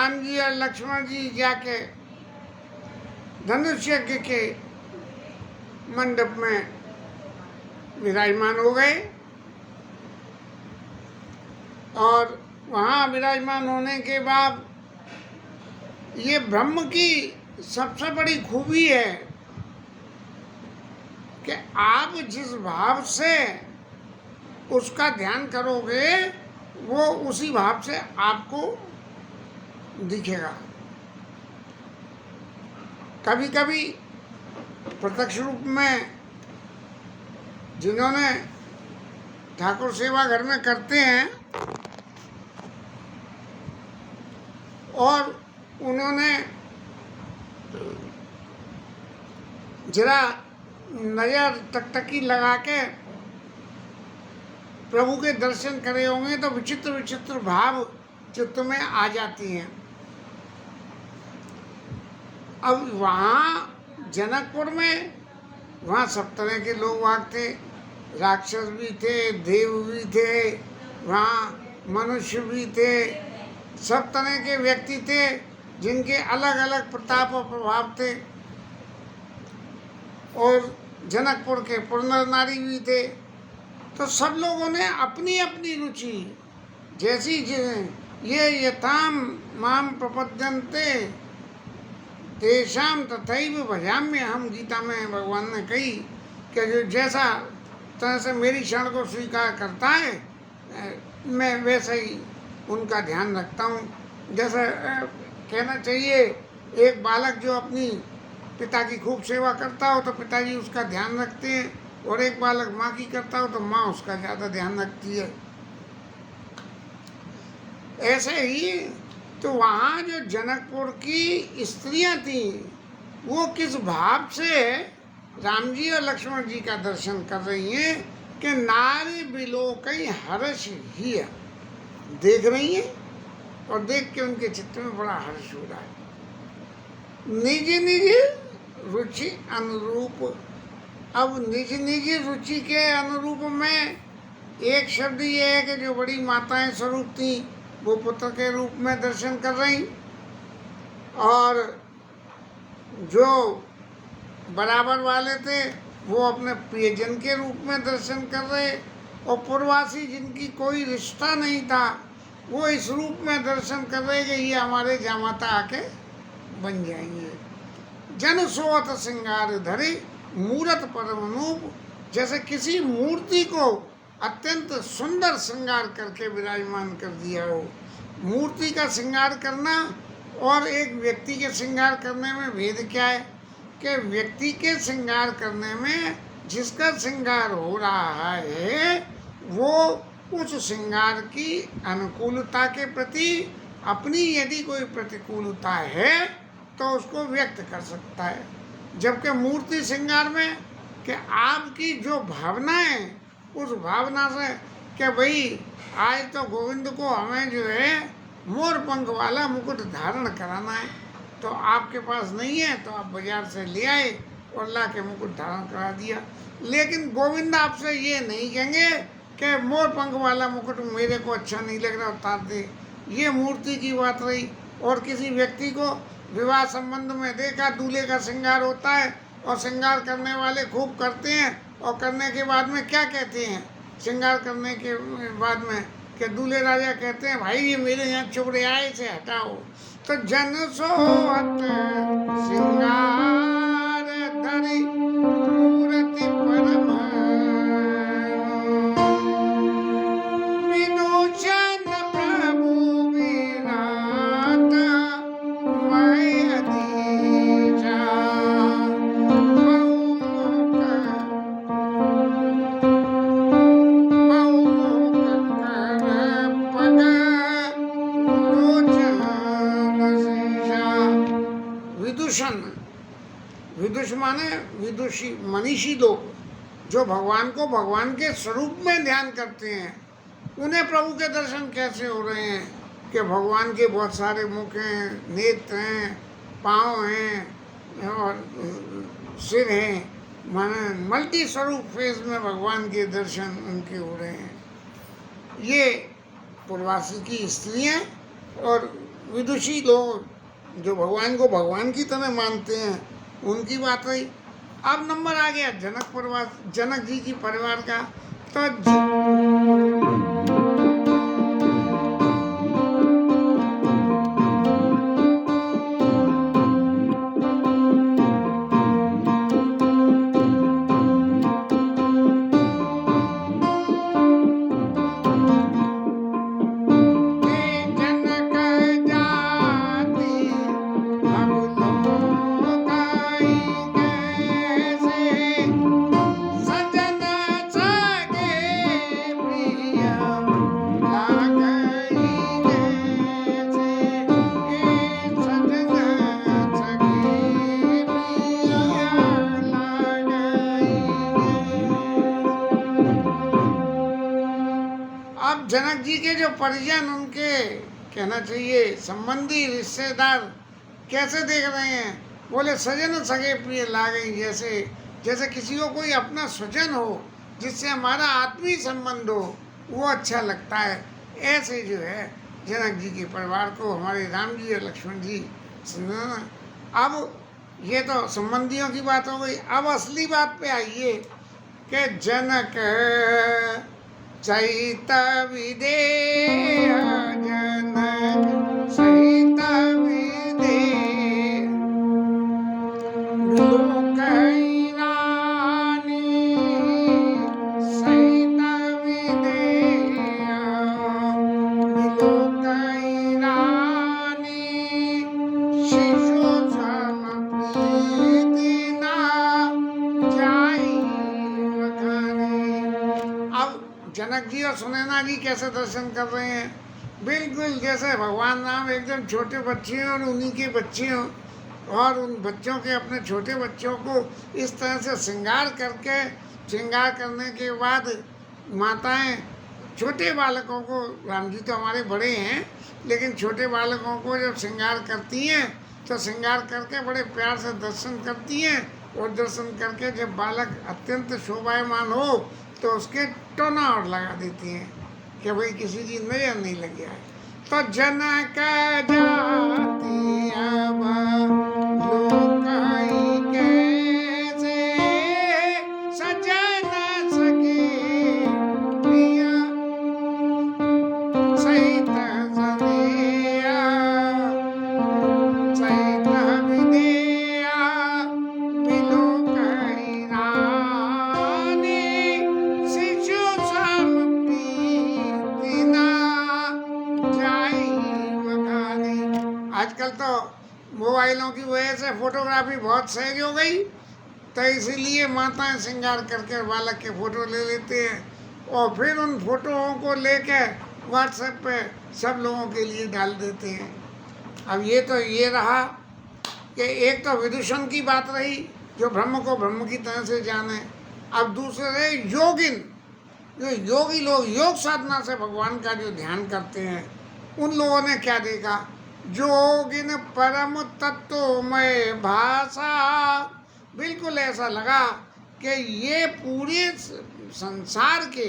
राम जी और लक्ष्मण जी जाके धनुष यज्ञ के मंडप में विराजमान हो गए और वहाँ विराजमान होने के बाद ये ब्रह्म की सबसे बड़ी खूबी है कि आप जिस भाव से उसका ध्यान करोगे वो उसी भाव से आपको दिखेगा। कभी कभी प्रत्यक्ष रूप में जिन्होंने ठाकुर सेवा घर में करते हैं और उन्होंने जरा नज़र टकटकी लगा के प्रभु के दर्शन करे होंगे तो विचित्र विचित्र भाव चित्त में आ जाती हैं। अब वहाँ जनकपुर में वहाँ सब तरह के लोग वहाँ थे, राक्षस भी थे, देव भी थे, वहाँ मनुष्य भी थे, सब तरह के व्यक्ति थे जिनके अलग अलग प्रताप और प्रभाव थे। और जनकपुर के पुरनर नारी भी थे। तो सब लोगों ने अपनी अपनी रुचि जैसी ये यथाम माम प्रपद्यन्ते तेषाम तथैव भजाम्य हम, गीता में भगवान ने कही कि जो जैसा तरह से मेरी शरण को स्वीकार करता है मैं वैसे ही उनका ध्यान रखता हूँ। जैसे कहना चाहिए एक बालक जो अपनी पिता की खूब सेवा करता हो तो पिताजी उसका ध्यान रखते हैं, और एक बालक माँ की करता हो तो माँ उसका ज़्यादा ध्यान रखती है। ऐसे ही तो वहाँ जो जनकपुर की स्त्रियाँ थीं वो किस भाव से राम जी और लक्ष्मण जी का दर्शन कर रही हैं कि नारी बिलोकई हर्ष ही है, देख रही हैं और देख के उनके चित्त में बड़ा हर्ष हो रहा है। निज निज रुचि अनुरूप, अब निज निज रुचि के अनुरूप में एक शब्द ये है कि जो बड़ी माताएं स्वरूप थी वो पुत्र के रूप में दर्शन कर रही, और जो बराबर वाले थे वो अपने प्रियजन के रूप में दर्शन कर रहे, और पूर्ववासी जिनकी कोई रिश्ता नहीं था वो इस रूप में दर्शन कर रहे कि ये हमारे जामाता आके बन जाएंगे। जन सोवत श्रृंगार धरे मूरत परमनूप, जैसे किसी मूर्ति को अत्यंत सुंदर श्रृंगार करके विराजमान कर दिया हो। मूर्ति का श्रृंगार करना और एक व्यक्ति के श्रृंगार करने में भेद क्या है कि व्यक्ति के श्रृंगार करने में जिसका श्रृंगार हो रहा है वो उस श्रृंगार की अनुकूलता के प्रति अपनी यदि कोई प्रतिकूलता है तो उसको व्यक्त कर सकता है। जबकि मूर्ति श्रृंगार में कि आपकी जो भावना है उस भावना से कि भाई आज तो गोविंद को हमें जो है मोर पंख वाला मुकुट धारण कराना है, तो आपके पास नहीं है तो आप बाजार से ले आए और ला के मुकुट धारण करा दिया। लेकिन गोविंद आपसे ये नहीं कहेंगे कि मोर पंख वाला मुकुट मेरे को अच्छा नहीं लग रहा उतार दे, ये मूर्ति की बात रही। और किसी व्यक्ति को विवाह संबंध में देखा दूल्हे का श्रृंगार होता है और श्रृंगार करने वाले खूब करते हैं, और करने के बाद में क्या कहते हैं श्रृंगार करने के बाद में कि दूल्हे राजा कहते हैं भाई ये मेरे यहाँ चोरे आए से हटाओ। तो जन सोवत श्रृंगार धरि मूरति परम विदूषण प्रभु विराट मैं अधीरा विदुष माने विदुषी मनीषी लोग जो भगवान को भगवान के स्वरूप में ध्यान करते हैं, उन्हें प्रभु के दर्शन कैसे हो रहे हैं कि भगवान के बहुत सारे मुख हैं, नेत्र हैं, पाँव हैं और सिर हैं, माने मल्टी स्वरूप फेस में भगवान के दर्शन उनके हो रहे हैं। ये पूर्वासी की स्त्रियाँ और विदुषी लोग जो भगवान को भगवान की तरह मानते हैं उनकी बात रही। अब नंबर आ गया जनक परिवार, जनक जी की परिवार का। तो अब जनक जी के जो परिजन, उनके कहना चाहिए संबंधी रिश्तेदार कैसे देख रहे हैं? बोले सजन सगे प्रिय लागई, जैसे जैसे किसी को कोई अपना स्वजन हो जिससे हमारा आत्मीय संबंध हो, वो अच्छा लगता है। ऐसे जो है जनक जी के परिवार को हमारे राम जी और लक्ष्मण जी सुना। अब ये तो संबंधियों की बात हो गई। अब असली बात पे आइए कि जनक सहित विदेह, जनक सहित विदेह, बिलोकई रानी सहित विदेह, बिलोकई रानी शिशु सम प्रीति न जाई वखानी। अब जनक जी और सुनैना जी कैसे दर्शन कर रहे हैं? बिल्कुल जैसे भगवान राम एकदम छोटे बच्चे हैं और उन्हीं के बच्चे हों, और उन बच्चों के अपने छोटे बच्चों को इस तरह से श्रृंगार करके, श्रृंगार करने के बाद माताएं छोटे बालकों को, राम जी तो हमारे बड़े हैं लेकिन छोटे बालकों को जब श्रृंगार करती हैं तो श्रृंगार करके बड़े प्यार से दर्शन करती हैं, और दर्शन करके जब बालक अत्यंत शोभायमान हो तो उसके टोना और लगा देती हैं कि भाई किसी की नजर नहीं लगी है। तो जनक जाति अब लोकाई कैसे, सजन सके प्रिय सहित सनेया, सहित विदेया, बिलोकई रानी शिशु सम प्रीति न जाई वखानी। आजकल तो मोबाइलों की वजह से फोटोग्राफी बहुत सहज हो गई, तो इसीलिए माताएं श्रृंगार करके बालक के फोटो ले लेते हैं और फिर उन फोटोओं को लेके व्हाट्सएप पे सब लोगों के लिए डाल देते हैं। अब ये तो ये रहा कि एक तो विदूषण की बात रही जो ब्रह्म को ब्रह्म की तरह से जाने। अब दूसरे योगिन, जो योगी लोग योग साधना से भगवान का जो ध्यान करते हैं, उन लोगों ने क्या देखा? जोगिन परम तत्वमय भाषा, बिल्कुल ऐसा लगा कि ये पूरे संसार के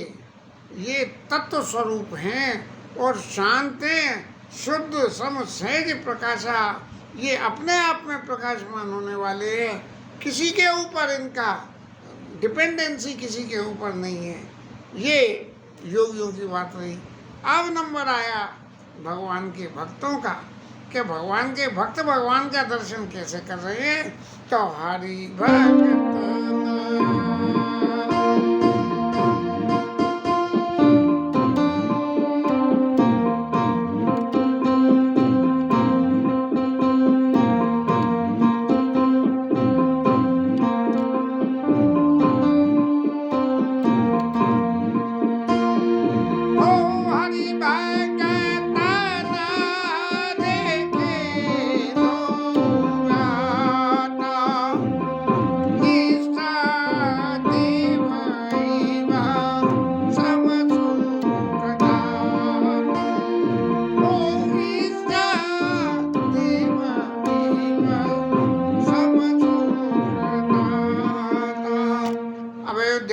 ये तत्व स्वरूप हैं और शांत हैं, शुद्ध सम सहज प्रकाशा, ये अपने आप में प्रकाशमान होने वाले हैं, किसी के ऊपर इनका डिपेंडेंसी किसी के ऊपर नहीं है। ये योगियों की बात रही। अब नंबर आया भगवान के भक्तों का कि भगवान के भक्त भगवान का दर्शन कैसे कर रहे हैं। तो हरि भक्त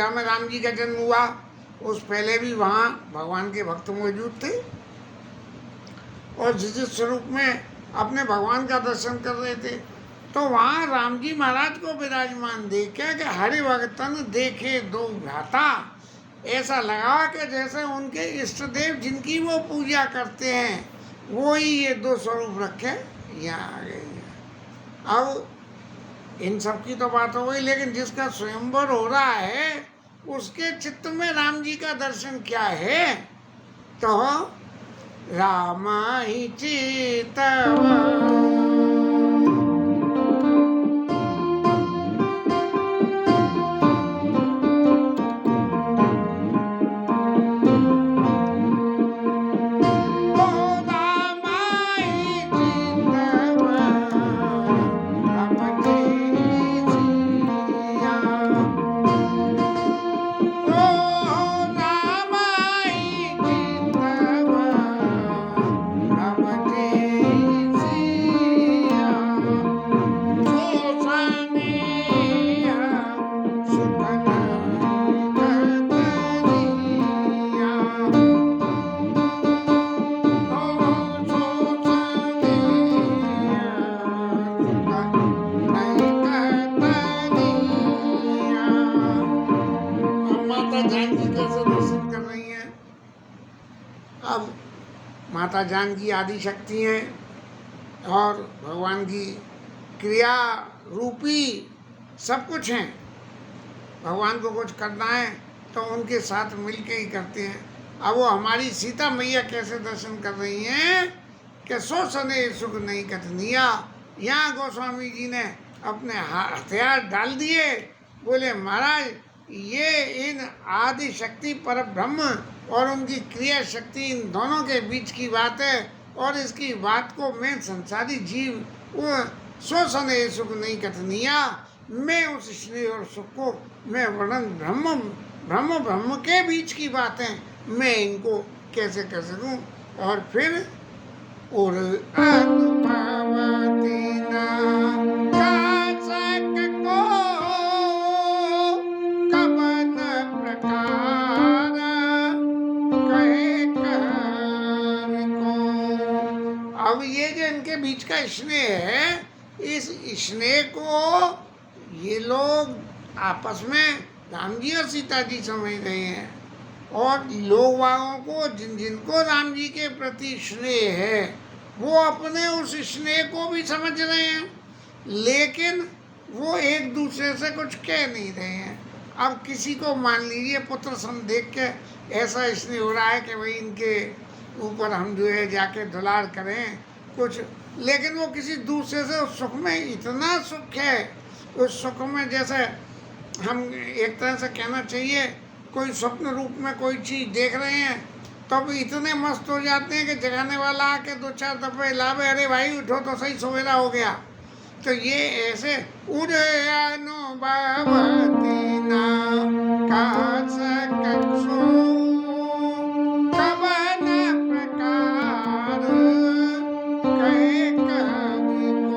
में राम जी का जन्म हुआ, उस पहले भी वहाँ भगवान के भक्त मौजूद थे। और जिस जिस स्वरूप में अपने भगवान का दर्शन कर रहे थे, तो वहाँ राम जी महाराज को विराजमान देखे कि हरि भगतन देखे दो भ्राता, ऐसा लगा कि जैसे उनके इष्ट देव जिनकी वो पूजा करते हैं वो ही ये दो स्वरूप रखे यहाँ आ गए हैं। अब इन सब की तो बात हो गई, लेकिन जिसका स्वयंवर हो रहा है उसके चित्त में राम जी का दर्शन क्या है? तो राम ही चितवा माता जानकी आदि शक्ति हैं और भगवान की क्रिया रूपी सब कुछ हैं। भगवान को कुछ करना है तो उनके साथ मिलके ही करते हैं। अब वो हमारी सीता मैया कैसे दर्शन कर रही हैं कि सो सने सुख नहीं कथनिया। यहाँ गोस्वामी जी ने अपने हथियार डाल दिए, बोले महाराज ये इन आदि शक्ति पर ब्रह्म और उनकी क्रिया शक्ति इन दोनों के बीच की बात है, और इसकी बात को मैं संसारी जीव वो सो सने सुख नहीं कथनिया, मैं उस स्नेह और सुख को मैं वर्णन ब्रह्म के बीच की बातें मैं इनको कैसे कर सकूं। और फिर और अब ये जो इनके बीच का स्नेह है, इस स्नेह को ये लोग आपस में राम जी और सीता जी समझ रहे हैं, और लोग वालों को जिनको राम जी के प्रति स्नेह है वो अपने उस स्नेह को भी समझ रहे हैं, लेकिन वो एक दूसरे से कुछ कह नहीं रहे हैं। अब किसी को मान लीजिए पुत्र सम देख के ऐसा स्नेह हो रहा है कि भाई इनके ऊपर हम जो है जाके दुलार करें कुछ, लेकिन वो किसी दूसरे से उस सुख में इतना सुख है, उस सुख में जैसे हम एक तरह से कहना चाहिए कोई स्वप्न रूप में कोई चीज़ देख रहे हैं तो भी इतने मस्त हो जाते हैं कि जगाने वाला आके दो चार दफे लावे, अरे भाई उठो तो सही सवेरा हो गया। तो ये ऐसे उदयानो भवति ना कास कक्षो कवन प्रकार कहे कवि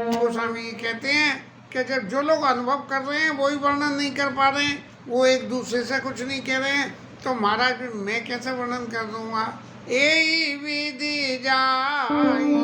को। गोस्वामी कहते हैं कि जब जो लोग अनुभव कर रहे हैं वही वर्णन नहीं कर पा रहे हैं, वो एक दूसरे से कुछ नहीं कह रहे हैं, तो महाराज मैं कैसे वर्णन कर दूंगा। ए विधि जाई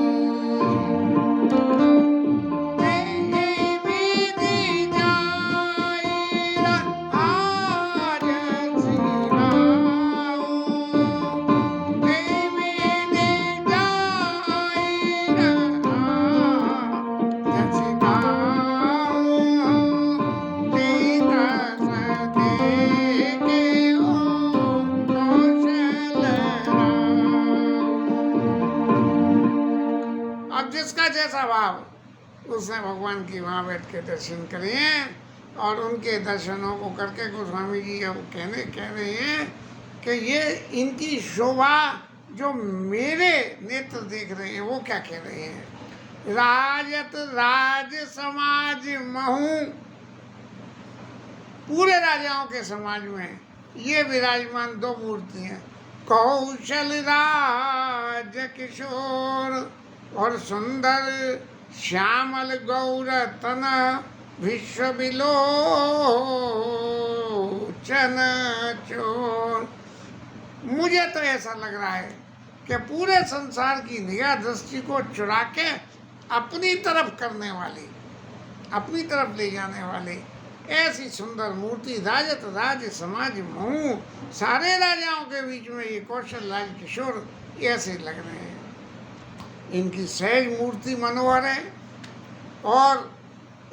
उसने भगवान की वहाँ बैठ के दर्शन करे हैं, और उनके दर्शनों को करके गोस्वामी जी अब कह रहे हैं कि ये इनकी शोभा जो मेरे नेत्र देख रहे हैं वो क्या कह रहे हैं। राजत राज समाज महू, पूरे राजाओं के समाज में ये विराजमान दो मूर्ति हैं, कौशल राज किशोर और सुंदर श्यामल गौर तन विश्व बिलोचन चोर। मुझे तो ऐसा लग रहा है कि पूरे संसार की निगाह दृष्टि को चुरा के अपनी तरफ करने वाली, अपनी तरफ ले जाने वाली ऐसी सुंदर मूर्ति राजत राज समाज महू, सारे राजाओं के बीच में ये कौशल राज किशोर ऐसे लग रहे हैं। इनकी सहज मूर्ति मनोहर है और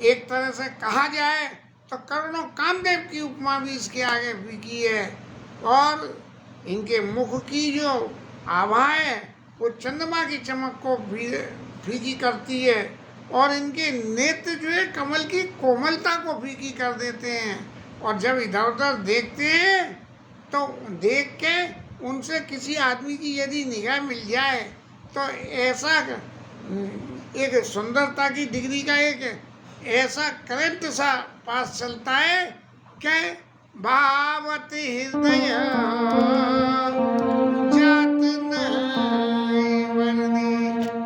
एक तरह से कहा जाए तो करोड़ों कामदेव की उपमा भी इसके आगे फीकी है। और इनके मुख की जो आभा है वो चंद्रमा की चमक को फीकी करती है और इनके नेत्र जो है कमल की कोमलता को फीकी कर देते हैं। और जब इधर उधर देखते हैं तो देख के उनसे किसी आदमी की यदि निगाह मिल जाए तो ऐसा एक सुंदरता की डिग्री का एक ऐसा करंट सा पास चलता है कि भावत हृदय जात नहीं वर्णी।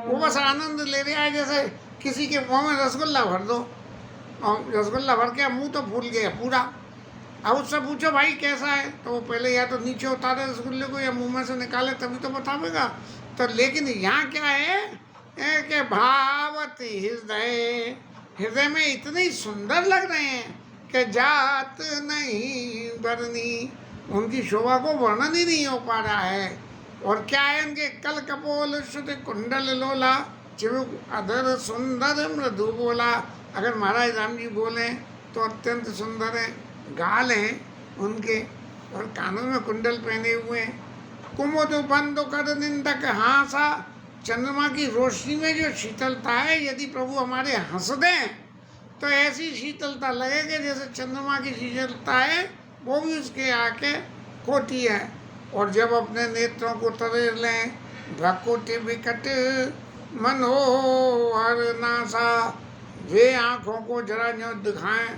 वो बस आनंद ले रहा है, जैसे किसी के मुंह में रसगुल्ला भर दो और रसगुल्ला भर के मुंह तो फूल गया पूरा। अब उससे पूछो भाई कैसा है, तो वो पहले या तो नीचे उतारे रसगुल्ले को या मुंह में से निकाले तभी तो बतावेगा। तो लेकिन यहाँ क्या है कि भावत हृदय, हृदय में इतने सुंदर लग रहे हैं कि जात नहीं वर्णी, उनकी शोभा को वर्णन ही नहीं हो पा रहा है। और क्या है उनके कल कपोल शुद्ध कुंडल लोला, चिरुक अधर सुंदर मृदु बोला। अगर महाराज राम जी बोले तो अत्यंत सुंदर है, गाल है उनके और कानों में कुंडल पहने हुए हैं। कुमुद बंद कर निंदक हासा, चंद्रमा की रोशनी में जो शीतलता है, यदि प्रभु हमारे हंस दें तो ऐसी शीतलता लगेगी जैसे चंद्रमा की शीतलता है वो भी उसके आके खोटी है। और जब अपने नेत्रों को तरेर लें, भ्रकुटि विकट मनोहर नासा, वे आँखों को जरा जो दिखाएं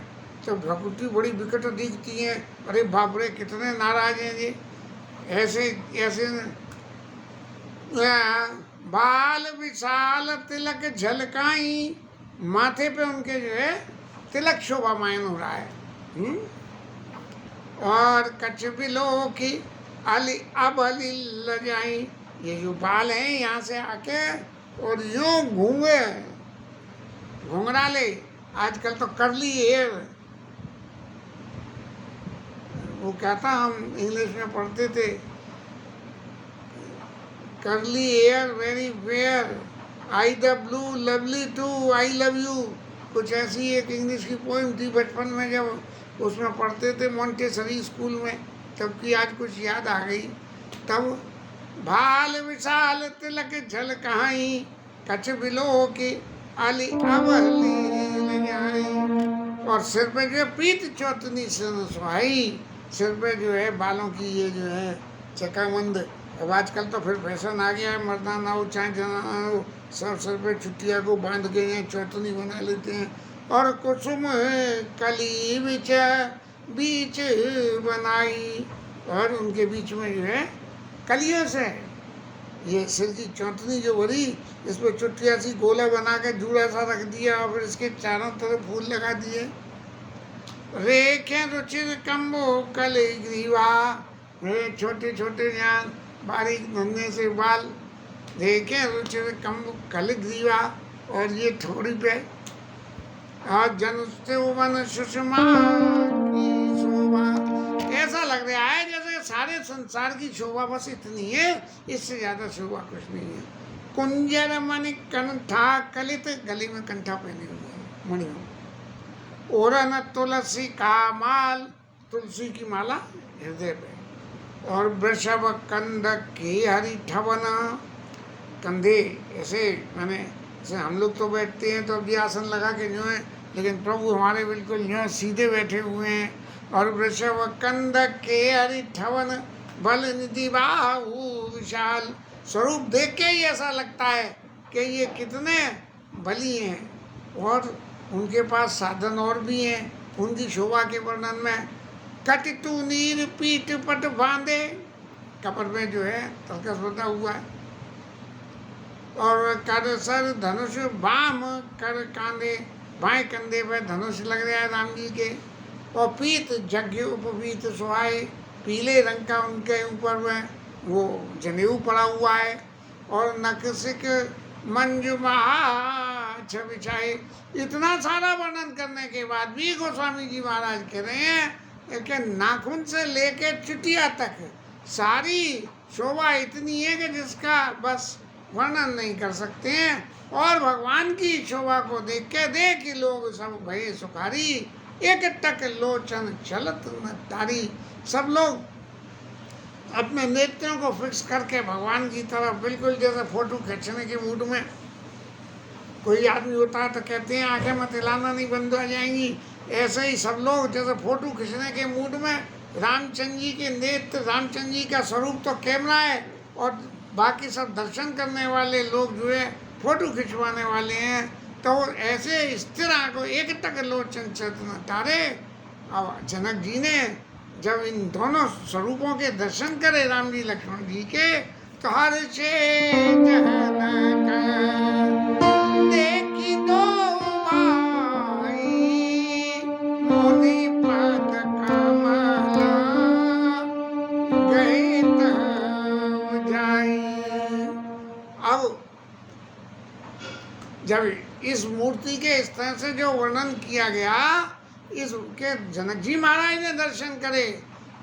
तो भ्रकुटि बड़ी विकट दिखती है। अरे बाप रे कितने नाराज हैं जी। ऐसे ऐसे बाल विशाल तिलक झलकाई, माथे पे उनके जो है तिलक शोभामायन हो रहा है। और कच्छ बिलो की अली अब अली लजाई, ये जो बाल हैं यहाँ से आके और यूँ घूंगे घुंघराले, आजकल तो करली हेयर, वो क्या था हम इंग्लिश में पढ़ते थे, curly hair very fair, I the blue lovely too I love you, कुछ ऐसी एक इंग्लिश की पोइम थी बचपन में जब उसमें पढ़ते थे मोंटेसरी स्कूल में, तब की आज कुछ याद आ गई। तब भाल विशाल तिलक झलकाई, कच्छ बिलो की आली अबली लगाई। और सिर पे जो है पीत चौतनी सुहाई, सिर पे जो है बालों की ये जो है चकामंद। अब आजकल तो फिर फैशन आ गया है, मर्दाना हो चाहे जनाना हो, सब सिर पे चुटिया को बांध के यहाँ चौतनी बना लेते हैं। और कुसुम कली बीच बीच बनाई, और उनके बीच में जो है कलियों से ये सिर की चौतनी जो बनी, इस पर चुटिया सी गोला बना के जूड़ा सा रख दिया और फिर इसके चारों तरफ फूल लगा दिए। रेखे रुचिर कम्बो कल ग्रीवा, छोटे छोटे जान बारीक धंधे से बाल, देखे रुचिर कम्बो कल ग्रीवा, और ये थोड़ी पे और जनुस्ते वन सुषमा की शोभा। ऐसा लग रहा है जैसे सारे संसार की शोभा बस इतनी है, इससे ज्यादा शोभा कुछ नहीं है। कुंजर मणि कंठा कलित, गली में कंठा पहने हुए हैं मणियों। ओरन तुलसी का माल, तुलसी की माला हृदय पे। और वृषभ कंध की हरि ठवन, कंधे ऐसे माने जैसे हम लोग तो बैठते हैं तो अभी आसन लगा के जो है, लेकिन प्रभु हमारे बिल्कुल जो सीधे बैठे हुए हैं। और वृषभ कंध के हरि ठवन, बल निधि बाहु विशाल, स्वरूप देख के ही ऐसा लगता है कि ये कितने बली हैं। और उनके पास साधन और भी हैं उनकी शोभा के वर्णन में। कटितु नीर पीठ पट बांधे, कपर में जो है तर्कस बना हुआ है। और कर सर धनुष बाम कर कांधे, बाएं कंधे पर धनुष लग रहा है राम जी के। और पीत जग्य उपवीत सुहाए, पीले रंग का उनके ऊपर में वो जनेऊ पड़ा हुआ है और नकसिक मंजू महा बिछाए। इतना सारा वर्णन करने के बाद भी गोस्वामी जी महाराज कह रहे हैं कि नाखून से लेके चुटिया तक सारी शोभा इतनी है कि जिसका बस वर्णन नहीं कर सकते हैं। और भगवान की शोभा को देख के कि लोग सब भये सुखारी, एक टक लोचन चलत न तारी। सब लोग अपने नेत्रों को फिक्स करके भगवान की तरफ, बिल्कुल जैसे फोटो खींचने के मूड में कोई आदमी होता है तो कहते हैं आंखें मत हिलाना नहीं बंद हो जाएंगी, ऐसे ही सब लोग जैसे फोटो खींचने के मूड में रामचंद्र जी के नेत्र, रामचंद्र जी का स्वरूप तो कैमरा है और बाकी सब दर्शन करने वाले लोग जो है फोटो खिंचवाने वाले हैं। तो ऐसे स्थिर आंखों एक टक लोचन चेतना तारे। अब जनक जी ने जब इन दोनों स्वरूपों के दर्शन करे राम जी लक्ष्मण जी के, तो हर से देखी दो भाई मोदी पद कमला गए तब जाई। अब जब इस मूर्ति के इस तरह से जो वर्णन किया गया, इसके जनक जी महाराज ने दर्शन करे,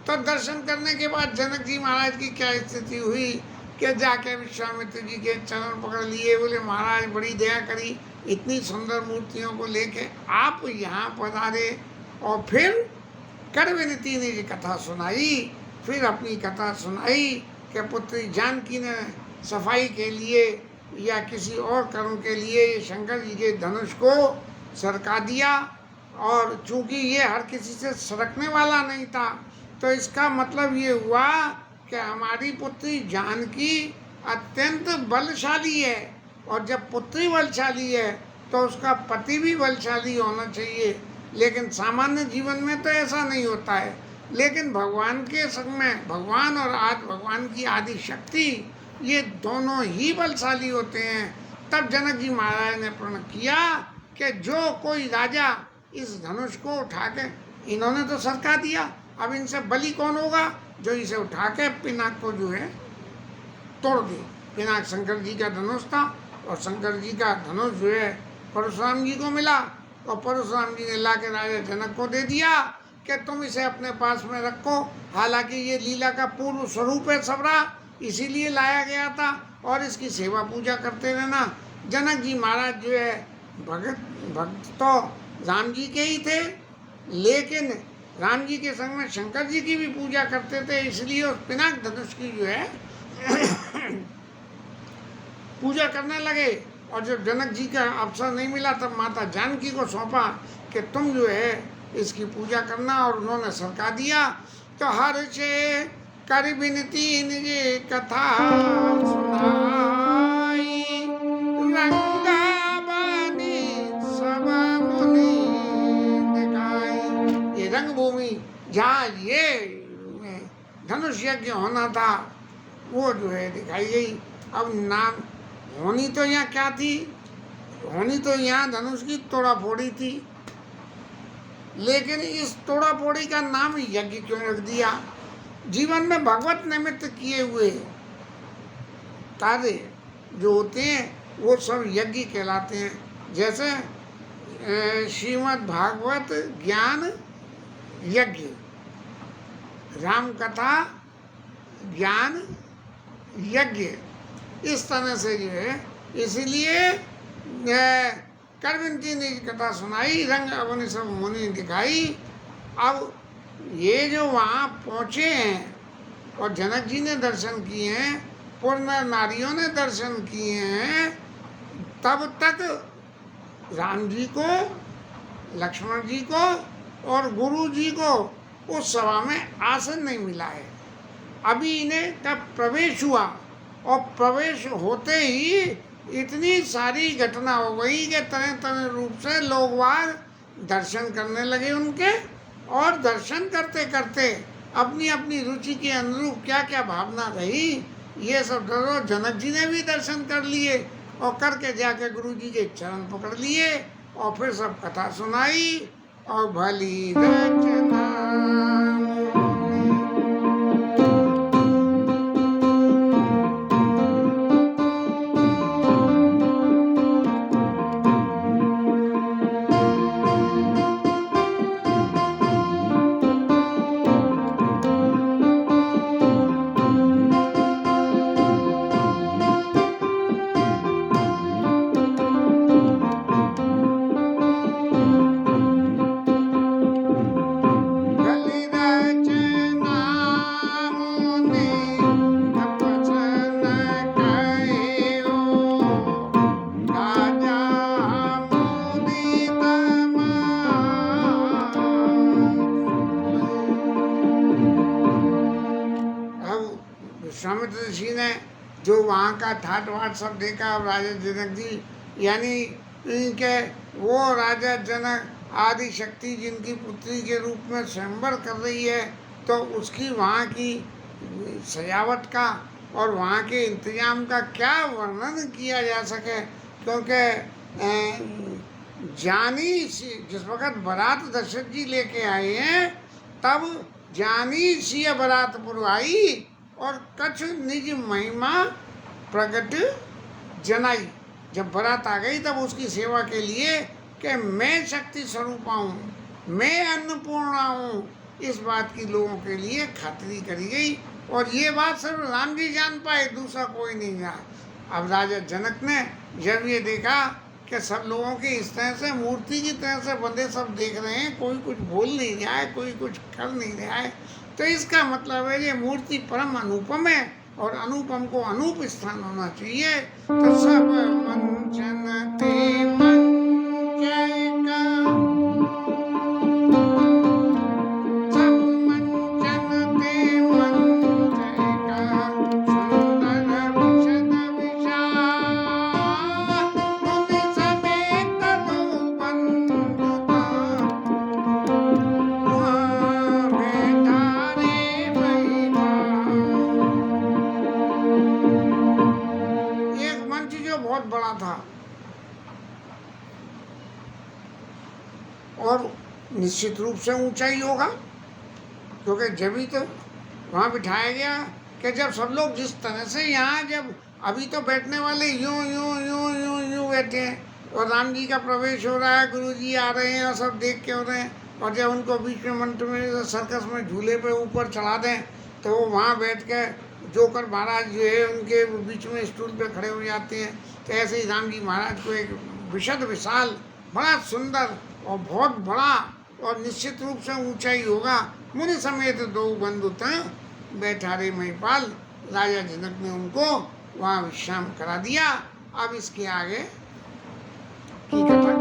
तो दर्शन करने के बाद जनक जी महाराज की क्या स्थिति हुई कि जाके विश्वामित्र जी के चरण पकड़ लिए, बोले महाराज बड़ी दया करी, इतनी सुंदर मूर्तियों को लेके आप यहाँ पधारे। और फिर कर विनती ने ये कथा सुनाई, फिर अपनी कथा सुनाई कि पुत्री जानकी ने सफाई के लिए या किसी और कर्म के लिए शंकर जी के धनुष को सरका दिया, और चूंकि ये हर किसी से सरकने वाला नहीं था, तो इसका मतलब ये हुआ कि हमारी पुत्री जानकी अत्यंत बलशाली है, और जब पुत्री बलशाली है तो उसका पति भी बलशाली होना चाहिए। लेकिन सामान्य जीवन में तो ऐसा नहीं होता है, लेकिन भगवान के संग में भगवान और भगवान की आदि शक्ति ये दोनों ही बलशाली होते हैं। तब जनक जी महाराज ने प्रण किया कि जो कोई राजा इस धनुष को उठा के, इन्होंने तो सरका दिया, अब इनसे बलि कौन होगा जो इसे उठा के पिनाक को जो है तोड़ दे। पिनाक शंकर जी का धनुष था और शंकर जी का धनुष जो है परशुराम जी को मिला, और परशुराम जी ने ला के राजा जनक को दे दिया कि तुम इसे अपने पास में रखो। हालांकि ये लीला का पूर्व स्वरूप है सबरा, इसीलिए लाया गया था, और इसकी सेवा पूजा करते रहना। जनक जी महाराज जो है भक्त तो राम जी के ही थे, लेकिन राम जी के संग में शंकर जी की भी पूजा करते थे, इसलिए उस पिनाक धनुष की जो है पूजा करने लगे। और जब जनक जी का अवसर नहीं मिला तब माता जानकी को सौंपा कि तुम जो है इसकी पूजा करना, और उन्होंने सरका दिया। तो हर से कर विनती निजे कथा सुनाई, रंगाबानी सब मुनि दिखाई। ये रंगभूमि जहाँ ये धनुष यज्ञ होना था वो जो है दिखाई गई। अब नाम होनी तो यहाँ क्या थी, होनी तो यहाँ धनुष की तोड़ा फोड़ी थी, लेकिन इस तोड़ा फोड़ी का नाम यज्ञ क्यों रख दिया। जीवन में भगवत निमित्त किए हुए कार्य जो होते हैं वो सब यज्ञ कहलाते हैं। जैसे श्रीमद् भागवत ज्ञान यज्ञ, राम कथा ज्ञान यज्ञ, इस तरह से जो है, इसीलिए कर विनती ने कथा सुनाई, रंग अपने सब मुनि दिखाई। अब ये जो वहाँ पहुँचे हैं और जनक जी ने दर्शन किए हैं, पूर्ण नारियों ने दर्शन किए हैं, तब तक राम जी को, लक्ष्मण जी को और गुरु जी को उस सभा में आसन नहीं मिला है। अभी इन्हें तब प्रवेश हुआ, और प्रवेश होते ही इतनी सारी घटना हो गई कि तरह तरह रूप से लोग वहाँ दर्शन करने लगे उनके, और दर्शन करते करते अपनी अपनी रुचि के अनुरूप क्या क्या भावना रही ये सब जनक जी ने भी दर्शन कर लिए, और करके जाके गुरु जी के चरण पकड़ लिए, और फिर सब कथा सुनाई। और भली रचना विश्वामित्र ऋषि ने जो वहाँ का ठाट वाट सब देखा, अब राजा जनक जी यानी इनके वो राजा जनक आदि शक्ति जिनकी पुत्री के रूप में स्वयंवर कर रही है, तो उसकी वहाँ की सजावट का और वहाँ के इंतजाम का क्या वर्णन किया जा सके। क्योंकि जानी जिस वक़्त बारात दशरथ जी लेके आए हैं, तब जानी सिय बारात पुरवाई और कछ निज महिमा प्रकट जनाई। जब बारात आ गई तब उसकी सेवा के लिए कि मैं शक्ति स्वरूपा हूँ, मैं अन्नपूर्णा हूँ, इस बात की लोगों के लिए खातिरी करी गई। और ये बात सिर्फ राम जी जान पाए, दूसरा कोई नहीं जाना। अब राजा जनक ने जब ये देखा कि सब लोगों के इस तरह से मूर्ति की तरह से बंदे सब देख रहे हैं, कोई कुछ बोल नहीं रहा है, कोई कुछ कर नहीं रहा है, तो इसका मतलब है ये मूर्ति परम अनुपम है और अनुपम को अनूप स्थान होना चाहिए। तो सब मंचन ते मंचय का, सब मंचन ते मंचय का, सुंदर विशद विशाल, मुनि समेत दो बंधुता, वहाँ बैठा रे महिमान। एक मंच जो बहुत बड़ा था और निश्चित रूप से ऊंचाई होगा, क्योंकि जब ही तो वहाँ बिठाया गया कि जब सब लोग जिस तरह से यहाँ जब अभी तो बैठने वाले यूं यूं यूं यूं यूं बैठे हैं और राम जी का प्रवेश हो रहा है, गुरु जी आ रहे हैं और सब देख के हो रहे हैं, और जब उनको बीच में मंच में सर्कस में झूले पे ऊपर चढ़ा दें तो वो वहाँ बैठ के जोकर महाराज जो है उनके बीच में स्टूल पे खड़े हो जाते हैं। तो ऐसे ही राम जी महाराज को एक विशद विशाल, बड़ा सुंदर और बहुत बड़ा और निश्चित रूप से ऊंचाई होगा। मुनि समेत दो बंधुता बैठा रे महिपाल, राजा जनक ने उनको वहाँ विश्राम करा दिया। अब इसके आगे की कथा